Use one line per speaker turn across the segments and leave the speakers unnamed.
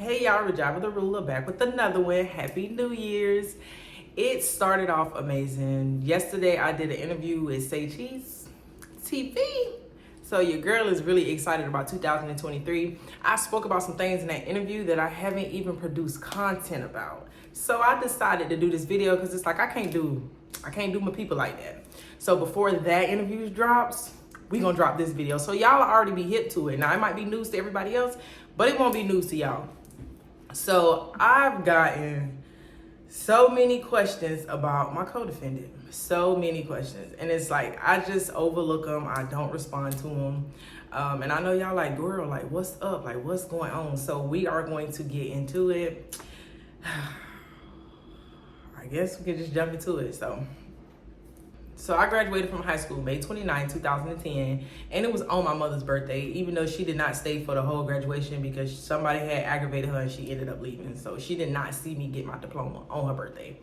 Hey y'all, Rajava the Ruler back with another one. Happy New Year's. It started off amazing. Yesterday I did an interview with Say Cheese TV. So your girl is really excited about 2023. I spoke about some things in that interview that I haven't even produced content about. So I decided to do this video because it's like I can't do my people like that. So before that interview drops, we gonna drop this video. So y'all will already be hip to it. Now it might be news to everybody else, but it won't be news to y'all. So I've gotten so many questions about my co-defendant, so many questions. And it's like, I just overlook them. I don't respond to them. And I know y'all like, girl, like what's up? Like what's going on? So we are going to get into it. I guess we can just jump into it. So I graduated from high school May 29, 2010, and it was on my mother's birthday, even though she did not stay for the whole graduation because somebody had aggravated her and she ended up leaving. So she did not see me get my diploma on her birthday.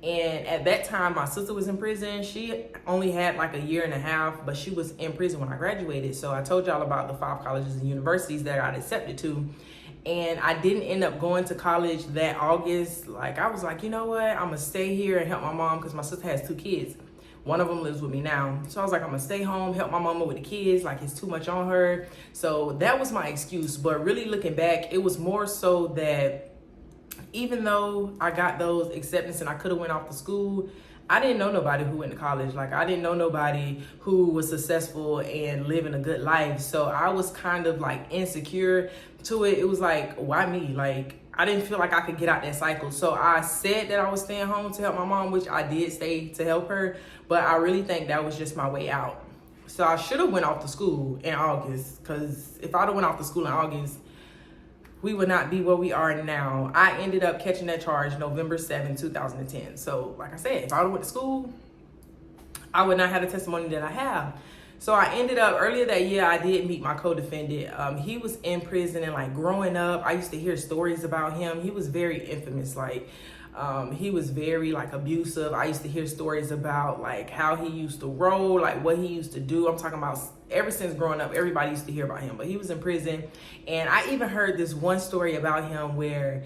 And at that time, my sister was in prison. She only had like a year and a half, but she was in prison when I graduated. So I told y'all about the 5 colleges and universities that I got accepted to. And I didn't end up going to college that August. Like I was like, you know what? I'm gonna stay here and help my mom because my sister has 2 kids. One of them lives with me now. So I was like, I'm gonna stay home, help my mama with the kids. Like it's too much on her. So that was my excuse. But really looking back, it was more so that even though I got those acceptance and I could have went off to school, I didn't know nobody who went to college. Like I didn't know nobody who was successful and living a good life. So I was kind of like insecure to it. It was like, why me? Like I didn't feel like I could get out that cycle. So I said that I was staying home to help my mom, which I did stay to help her, but I really think that was just my way out. So I should have went off to school in August, because if I'd have went off to school in August, we would not be where we are now. I ended up catching that charge November 7, 2010. So like I said, if I would have went to school, I would not have the testimony that I have. So I ended up, earlier that year, I did meet my co-defendant. He was in prison, and like growing up, I used to hear stories about him. He was very infamous. Like he was very like abusive. I used to hear stories about like how he used to roll, like what he used to do. I'm talking about ever since growing up, everybody used to hear about him, but he was in prison. And I even heard this one story about him where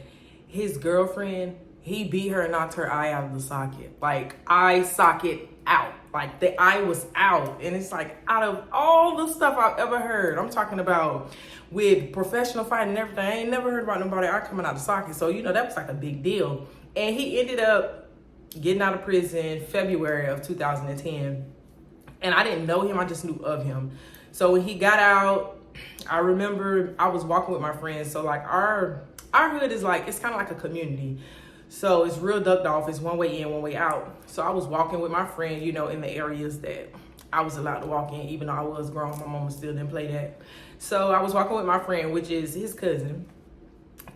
his girlfriend, he beat her and knocked her eye out of the socket. Like eye socket out. Like the eye was out. And it's like, out of all the stuff I've ever heard, I'm talking about with professional fighting and everything, I ain't never heard about nobody eye coming out of the socket. So, you know, that was like a big deal. And he ended up getting out of prison February of 2010. And I didn't know him, I just knew of him. So when he got out, I remember I was walking with my friends. So like our hood is like, it's kind of like a community. So it's real ducked off. It's one way in, one way out. So I was walking with my friend, you know, in the areas that I was allowed to walk in, even though I was grown. My mama still didn't play that. So I was walking with my friend, which is his cousin.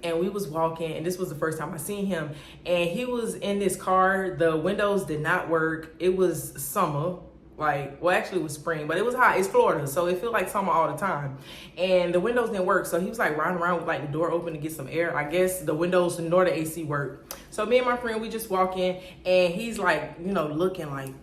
And we was walking, and this was the first time I seen him. And he was in this car. The windows did not work. It was summer. Like, well, actually it was spring, but it was hot. It's Florida, so it felt like summer all the time. And the windows didn't work, so he was like riding around with like the door open to get some air. I guess the windows nor the AC worked. So me and my friend, we just walking, and he's like, you know, looking like,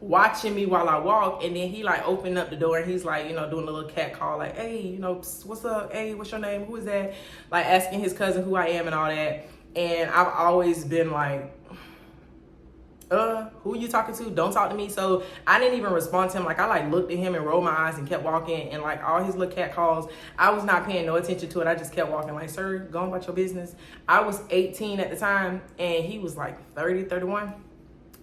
watching me while I walk. And then he like opened up the door, and he's like, you know, doing a little cat call, like, hey, you know, what's up? Hey, what's your name? Who is that? Like asking his cousin who I am and all that. And I've always been like, who you talking to? Don't talk to me. So I didn't even respond to him. Like I like looked at him and rolled my eyes and kept walking, and like all his little cat calls, I was not paying no attention to it. I just kept walking like, sir, go on about your business. I was 18 at the time, and he was like 30, 31.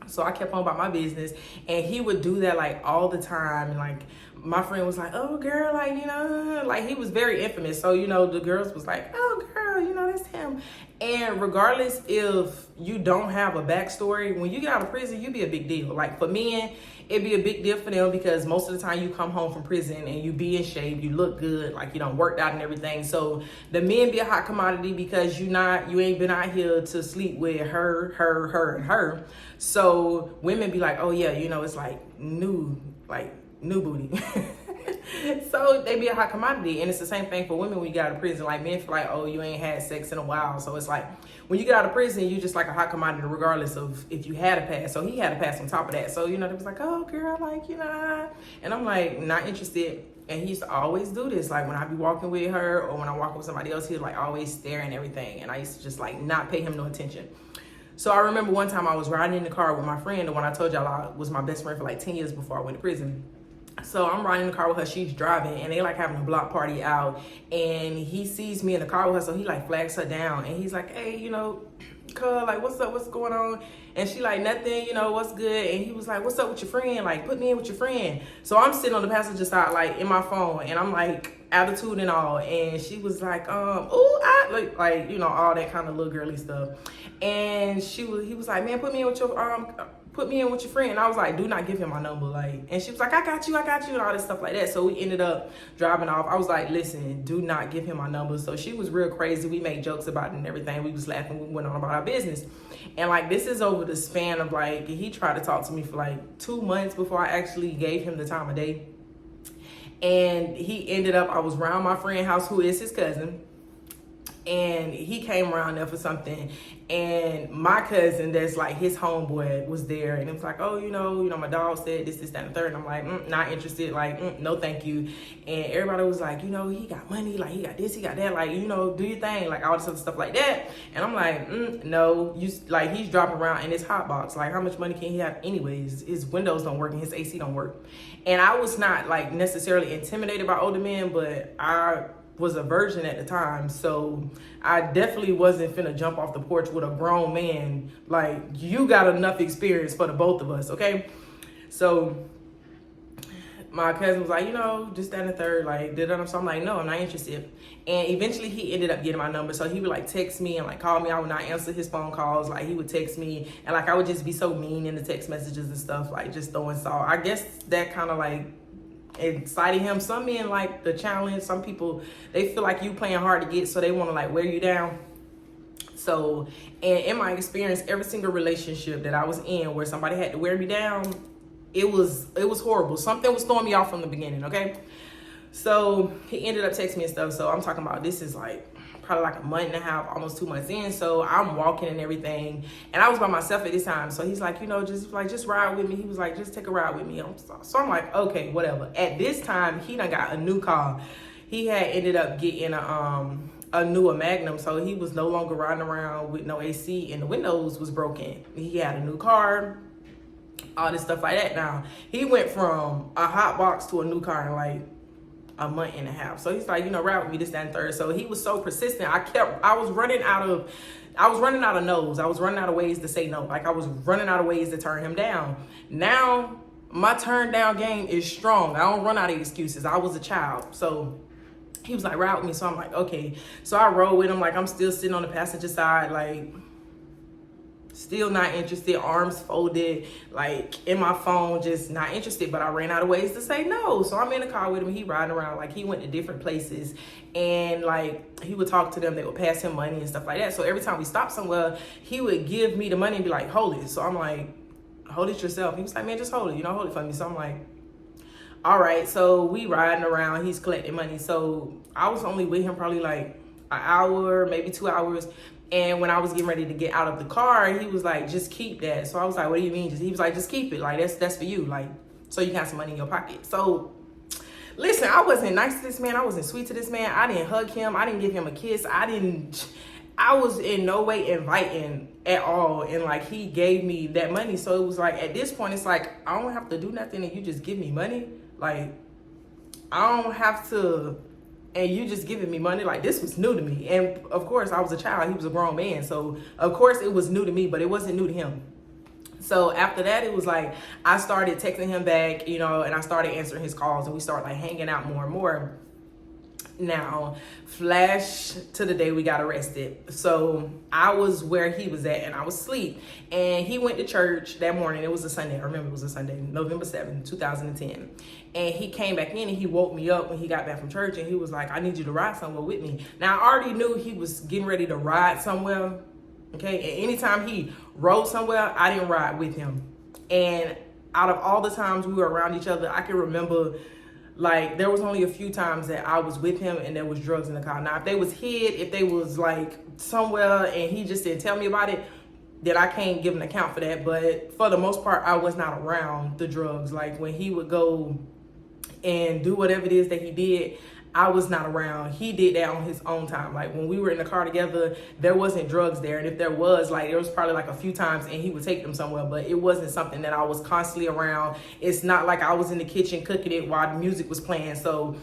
So I kept on about my business, and he would do that like all the time. And like my friend was like, oh girl, like, you know, like he was very infamous. So, you know, the girls was like, oh girl, you know, that's him. And regardless if you don't have a backstory, when you get out of prison, you be a big deal. Like for men, it'd be a big deal for them because most of the time you come home from prison and you be in shape, you look good, like you done worked out and everything. So the men be a hot commodity because you ain't been out here to sleep with her, and her. So women be like, oh yeah, you know, it's like new booty. So they be a hot commodity. And it's the same thing for women when you get out of prison. Like men feel like, oh, you ain't had sex in a while. So it's like when you get out of prison, you just like a hot commodity regardless of if you had a pass. So he had a pass on top of that. So, you know, they was like, oh girl, like, you know, and I'm like, not interested. And he used to always do this. Like when I be walking with her or when I walk with somebody else, he'd like always stare and everything. And I used to just like not pay him no attention. So I remember one time I was riding in the car with my friend, the one I told y'all I was my best friend for like 10 years before I went to prison. So I'm riding in the car with her, she's driving, and they like having a block party out, and he sees me in the car with her, so he like flags her down, and he's like, hey, you know, cuz, like, what's up, what's going on? And she like, nothing, you know, what's good? And he was like, what's up with your friend? Like, put me in with your friend. So I'm sitting on the passenger side, like, in my phone, and I'm like, attitude and all, and she was like, ooh, like, you know, all that kind of little girly stuff. And he was like, man, put me in with your friend. And I was like, do not give him my number. Like, and she was like, I got you, and all this stuff like that. So we ended up driving off. I was like, listen, do not give him my number. So she was real crazy. We made jokes about it and everything. We was laughing. We went on about our business. And like, this is over the span of like, he tried to talk to me for like 2 months before I actually gave him the time of day. And he ended up, I was around my friend's house, who is his cousin. And he came around there for something, and my cousin, that's like his homeboy, was there, and it was like, oh, you know, my dog said this, that, and the third. And I'm like, not interested, like, no, thank you. And everybody was like, you know, he got money, like he got this, he got that, like, you know, do your thing, like all this other stuff like that. And I'm like, no, like he's dropping around in his hot box. Like, how much money can he have anyways? His windows don't work and his AC don't work. And I was not like necessarily intimidated by older men, but I was a virgin at the time, so I definitely wasn't finna jump off the porch with a grown man. Like, you got enough experience for the both of us, okay? So my cousin was like, you know, just that and the third, like, so I'm like, no, I'm not interested. And eventually he ended up getting my number, so he would like text me and like call me. I would not answer his phone calls. Like, he would text me, and like I would just be so mean in the text messages and stuff, like just throwing salt. I guess that kind of like excited him. Some men like the challenge. Some people, they feel like you playing hard to get, so they want to like wear you down. So, and in my experience, every single relationship that I was in where somebody had to wear me down, it was horrible. Something was throwing me off from the beginning, okay? So he ended up texting me and stuff. So I'm talking about, this is like probably like a month and a half, almost 2 months in. So I'm walking and everything, and I was by myself at this time. So he's like, you know, just ride with me. He was like, just take a ride with me. So I'm like, okay, whatever. At this time, he done got a new car. He had ended up getting a newer Magnum, so he was no longer riding around with no AC, and the windows was broken. He had a new car, all this stuff like that. Now, he went from a hot box to a new car in like a month and a half. So he's like, you know, ride with me, this, that, and third. So he was so persistent. I was running out of no's. I was running out of ways to say no. Like, I was running out of ways to turn him down. Now, my turn down game is strong. I don't run out of excuses. I was a child. So he was like, ride with me. So I'm like, okay. So I rode with him. Like, I'm still sitting on the passenger side, like, still not interested, arms folded, like in my phone, just not interested. But I ran out of ways to say no. So I'm in the car with him. He riding around, like he went to different places, and like he would talk to them. They would pass him money and stuff like that. So every time we stopped somewhere, he would give me the money and be like, hold it. So I'm like, hold it yourself. He was like, man, just hold it. You know, hold it for me. So I'm like, all right. So we riding around. He's collecting money. So I was only with him probably like an hour, maybe 2 hours. And when I was getting ready to get out of the car, he was like, just keep that. So I was like, what do you mean? He was like, just keep it. Like, that's for you. Like, so you can have some money in your pocket. So listen, I wasn't nice to this man. I wasn't sweet to this man. I didn't hug him. I didn't give him a kiss. I was in no way inviting at all. And like, he gave me that money. So it was like, at this point, it's like, I don't have to do nothing and you just give me money. Like, I don't have to, and you just giving me money. Like, this was new to me. And of course, I was a child. He was a grown man. So of course it was new to me, but it wasn't new to him. So after that, it was like, I started texting him back, you know, and I started answering his calls, and we started like hanging out more and more. Now, flash to the day we got arrested. So I was where he was at, and I was asleep. And he went to church that morning. It was a Sunday. I remember it was a Sunday, November 7th, 2010. And he came back in and he woke me up when he got back from church, and he was like, I need you to ride somewhere with me. Now, I already knew he was getting ready to ride somewhere. Okay. And anytime he rode somewhere, I didn't ride with him. And out of all the times we were around each other, I can remember, like, there was only a few times that I was with him and there was drugs in the car. Now, if they was hid, if they was like somewhere and he just didn't tell me about it, then I can't give an account for that. But for the most part, I was not around the drugs. Like, when he would go and do whatever it is that he did, I was not around. He did that on his own time. Like when we were in the car together, there wasn't drugs there. And if there was, like there was probably like a few times and he would take them somewhere, but it wasn't something that I was constantly around. It's not like I was in the kitchen cooking it while the music was playing. So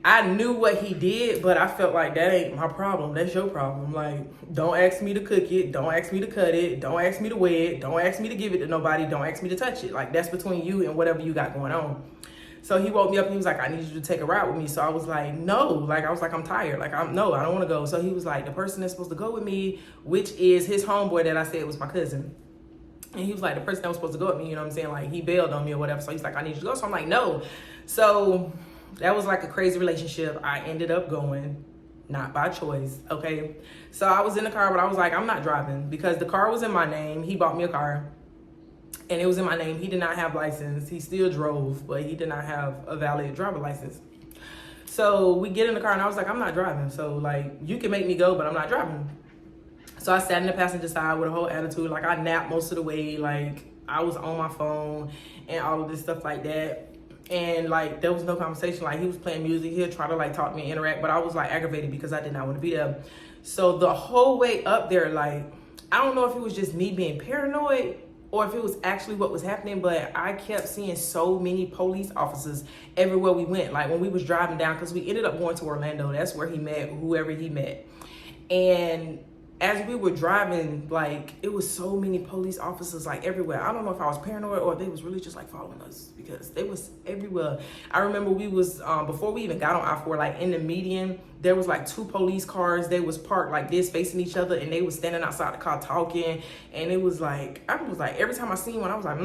I knew what he did, but I felt like that ain't my problem. That's your problem. Like, don't ask me to cook it. Don't ask me to cut it. Don't ask me to weigh it. Don't ask me to give it to nobody. Don't ask me to touch it. Like, that's between you and whatever you got going on. So he woke me up and he was like, I need you to take a ride with me. So I was like, no. Like, I was like, I'm tired. Like, no, I don't want to go. So he was like, the person that's supposed to go with me, which is his homeboy that I said was my cousin. And he was like, the person that was supposed to go with me, you know what I'm saying? Like, he bailed on me or whatever. So he's like, I need you to go. So I'm like, no. So that was like a crazy relationship. I ended up going, not by choice, okay? So I was in the car, but I was like, I'm not driving because the car was in my name. He bought me a car. And it was in my name. He did not have license. He still drove, but he did not have a valid driver license. So we get in the car and I was like, I'm not driving. So like, you can make me go, but I'm not driving. So I sat in the passenger side with a whole attitude. Like I napped most of the way. Like I was on my phone and all of this stuff like that. And like, there was no conversation. Like he was playing music. He'll try to like talk to me and interact, but I was like aggravated because I did not want to be there. So the whole way up there, like, I don't know if it was just me being paranoid or if it was actually what was happening, but I kept seeing so many police officers everywhere we went. Like when we was driving down, because we ended up going to Orlando, that's where he met whoever he met. And as we were driving, like it was so many police officers like everywhere. I don't know if I was paranoid or if they was really just like following us because they was everywhere. I remember we was, before we even got on I-4, like in the median, there was like 2 police cars. They was parked like this facing each other and they was standing outside the car talking. And it was like, I was like, every time I seen one, I was like,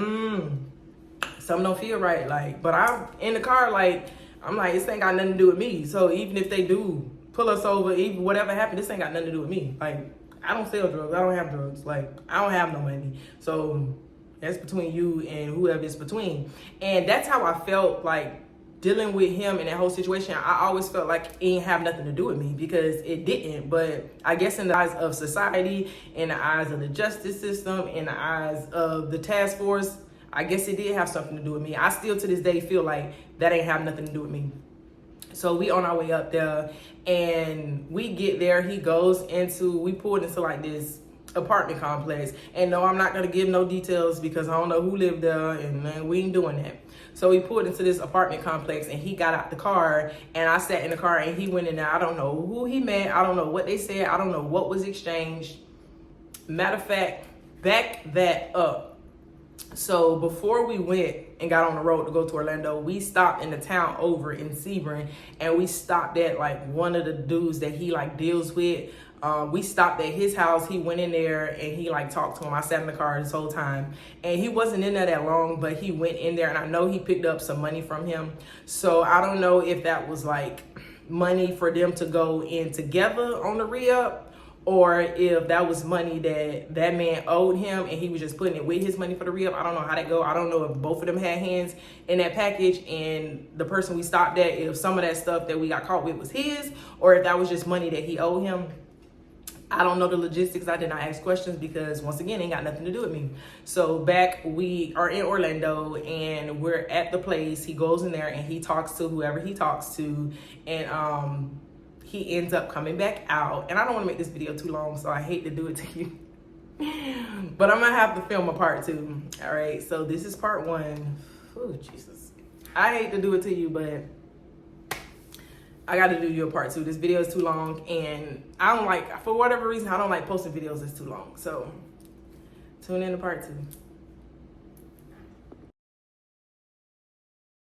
something don't feel right. Like, but I'm in the car, like, I'm like, this ain't got nothing to do with me. So even if they do pull us over, even whatever happened, this ain't got nothing to do with me. Like, I don't sell drugs. I don't have drugs. Like, I don't have no money. So that's between you and whoever it's between. And that's how I felt like dealing with him in that whole situation. I always felt like it didn't have nothing to do with me because it didn't. But I guess in the eyes of society, in the eyes of the justice system, in the eyes of the task force, I guess it did have something to do with me. I still to this day feel like that ain't have nothing to do with me. So we on our way up there and we get there. He goes into, we pulled into like this apartment complex. And no, I'm not going to give no details because I don't know who lived there and we ain't doing that. So we pulled into this apartment complex and he got out the car and I sat in the car and he went in there. I don't know who he met. I don't know what they said. I don't know what was exchanged. Matter of fact, back that up. So before we went and got on the road to go to Orlando, we stopped in the town over in Sebring and we stopped at like one of the dudes that he like deals with. We stopped at his house. He went in there and he like talked to him. I sat in the car this whole time and he wasn't in there that long, but he went in there and I know he picked up some money from him. So I don't know if that was like money for them to go in together on the re-up, or if that was money that that man owed him and he was just putting it with his money for the re-up. I don't know how that go. I don't know if both of them had hands in that package and the person we stopped at, if some of that stuff that we got caught with was his, or if that was just money that he owed him. I don't know the logistics. I did not ask questions because once again, it ain't got nothing to do with me. So back, we are in Orlando and we're at the place. He goes in there and he talks to whoever he talks to, and he ends up coming back out. And I don't want to make this video too long, so I hate to do it to you. But I'm gonna have to film a part 2. All right, so this is part 1. Oh, Jesus. I hate to do it to you, but I got to do you a part 2. This video is too long, and I don't like, for whatever reason, I don't like posting videos that's too long. So tune in to part 2.